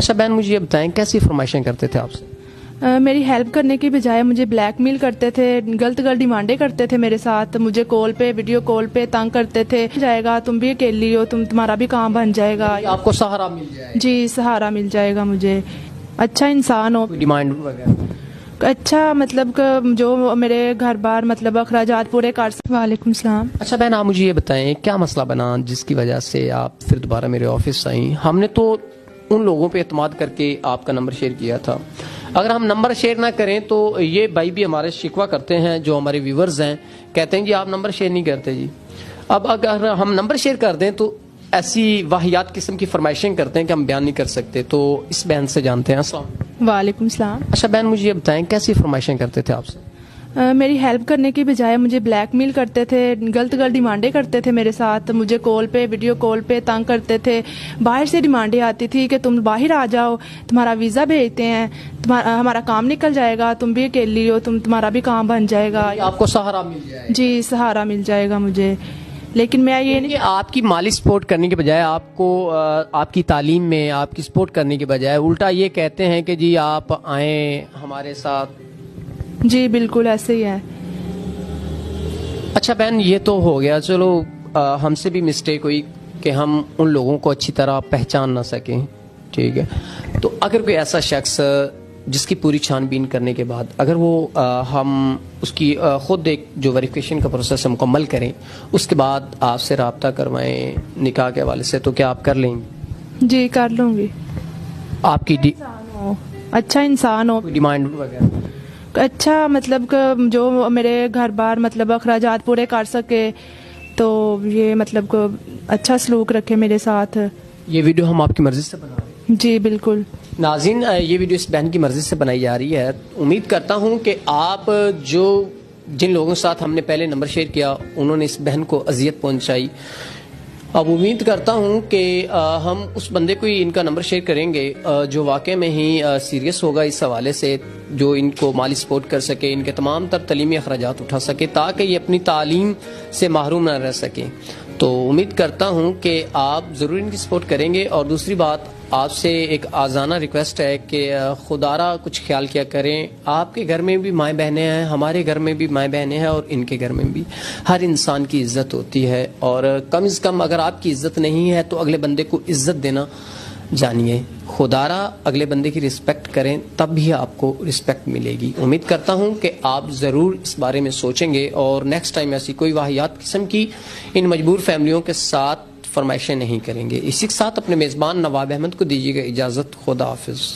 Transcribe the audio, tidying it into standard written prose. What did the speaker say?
اچھا بہن مجھے یہ بتائیں کیسی فرمائشیں کرتے تھے آپ سے؟ میری ہیلپ کرنے کی بجائے مجھے بلیک میل کرتے تھے، غلط ڈیمانڈیں کرتے تھے میرے ساتھ، مجھے کال پہ ویڈیو کال پہ تنگ کرتے تھے، جائے گا تم بھی اکیلی ہو، تمہارا بھی کام بن جائے گا، آپ کو سہارا مل جائے؟ جی سہارا مل جائے گا مجھے، اچھا انسان ہو، ڈیمانڈ وغیرہ اچھا مطلب کہ جو میرے گھر بار مطلب اخراجات پورے کر سکے۔ وعلیکم السلام۔ اچھا بہن آپ مجھے یہ بتائیں کیا مسئلہ بنا جس کی وجہ سے آپ پھر دوبارہ میرے آفس آئیں؟ ہم نے تو ان لوگوں پہ اعتماد کر کے آپ کا نمبر شیئر کیا تھا، اگر ہم نمبر شیئر نہ کریں تو یہ بھائی بھی ہمارے شکوہ کرتے ہیں، جو ہمارے ویورز ہیں کہتے ہیں جی آپ نمبر شیئر نہیں کرتے جی۔ اب اگر ہم نمبر شیئر کر دیں تو ایسی واہیات قسم کی فرمائشیں کرتے ہیں کہ ہم بیان نہیں کر سکتے، تو اس بہن سے جانتے ہیں۔ السلام۔ وعلیکم السلام۔ اچھا بہن مجھے یہ بتائیں کیسی فرمائشیں کرتے تھے آپ سے؟ میری ہیلپ کرنے کی بجائے مجھے بلیک میل کرتے تھے، غلط ڈیمانڈیں کرتے تھے میرے ساتھ، مجھے کال پہ ویڈیو کال پہ تنگ کرتے تھے، باہر سے ڈیمانڈیں آتی تھی کہ تم باہر آ جاؤ، تمہارا ویزا بھیجتے ہیں، ہمارا کام نکل جائے گا، تم بھی اکیلی ہو، تمہارا بھی کام بن جائے گا، آپ کو سہارا مل جائے؟ جی سہارا مل جائے گا مجھے، لیکن میں یہ نہیں، آپ کی مالی سپورٹ کرنے کے بجائے آپ کو آپ کی تعلیم میں آپ کی سپورٹ کرنے کے بجائے الٹا یہ کہتے ہیں کہ جی آپ آئیں ہمارے ساتھ۔ جی بالکل ایسے ہی ہے۔ اچھا بہن یہ تو ہو گیا، چلو ہم سے بھی مسٹیک ہوئی کہ ہم ان لوگوں کو اچھی طرح پہچان نہ سکیں، ٹھیک ہے، تو اگر کوئی ایسا شخص جس کی پوری چھان بین کرنے کے بعد اگر وہ ہم اس کی خود ایک جو ویریفیکیشن کا پروسیس مکمل کریں، اس کے بعد آپ سے رابطہ کروائیں نکاح کے حوالے سے، تو کیا آپ کر لیں گے؟ جی کر لوں گی۔ آپ کی اچھا انسان ہو، ڈیمانڈ وغیرہ اچھا مطلب کہ جو میرے گھر بار مطلب اخراجات پورے کر سکے، تو یہ مطلب کہ اچھا سلوک رکھے میرے ساتھ۔ یہ ویڈیو ہم آپ کی مرضی سے بنا رہے ہیں؟ جی بالکل۔ ناظرین یہ ویڈیو اس بہن کی مرضی سے بنائی جا رہی ہے، امید کرتا ہوں کہ آپ جن لوگوں کے ساتھ ہم نے پہلے نمبر شیئر کیا انہوں نے اس بہن کو اذیت پہنچائی، اب امید کرتا ہوں کہ ہم اس بندے کو ہی ان کا نمبر شیئر کریں گے جو واقع میں ہی سیریس ہوگا اس حوالے سے، جو ان کو مالی سپورٹ کر سکے، ان کے تمام تر تعلیمی اخراجات اٹھا سکے تاکہ یہ اپنی تعلیم سے محروم نہ رہ سکیں۔ تو امید کرتا ہوں کہ آپ ضرور ان کی سپورٹ کریں گے، اور دوسری بات آپ سے ایک آزانہ ریکویسٹ ہے کہ خدا را کچھ خیال کیا کریں، آپ کے گھر میں بھی مائیں بہنیں ہیں، ہمارے گھر میں بھی مائیں بہنیں ہیں، اور ان کے گھر میں بھی ہر انسان کی عزت ہوتی ہے، اور کم از کم اگر آپ کی عزت نہیں ہے تو اگلے بندے کو عزت دینا جانیے، خدا را اگلے بندے کی رسپیکٹ کریں تب بھی آپ کو رسپیکٹ ملے گی۔ امید کرتا ہوں کہ آپ ضرور اس بارے میں سوچیں گے اور نیکسٹ ٹائم ایسی کوئی واہیات قسم کی ان مجبور فیملیوں کے ساتھ فرمائشیں نہیں کریں گے۔ اسی کے ساتھ اپنے میزبان نواب احمد کو دیجیے گا اجازت، خدا حافظ۔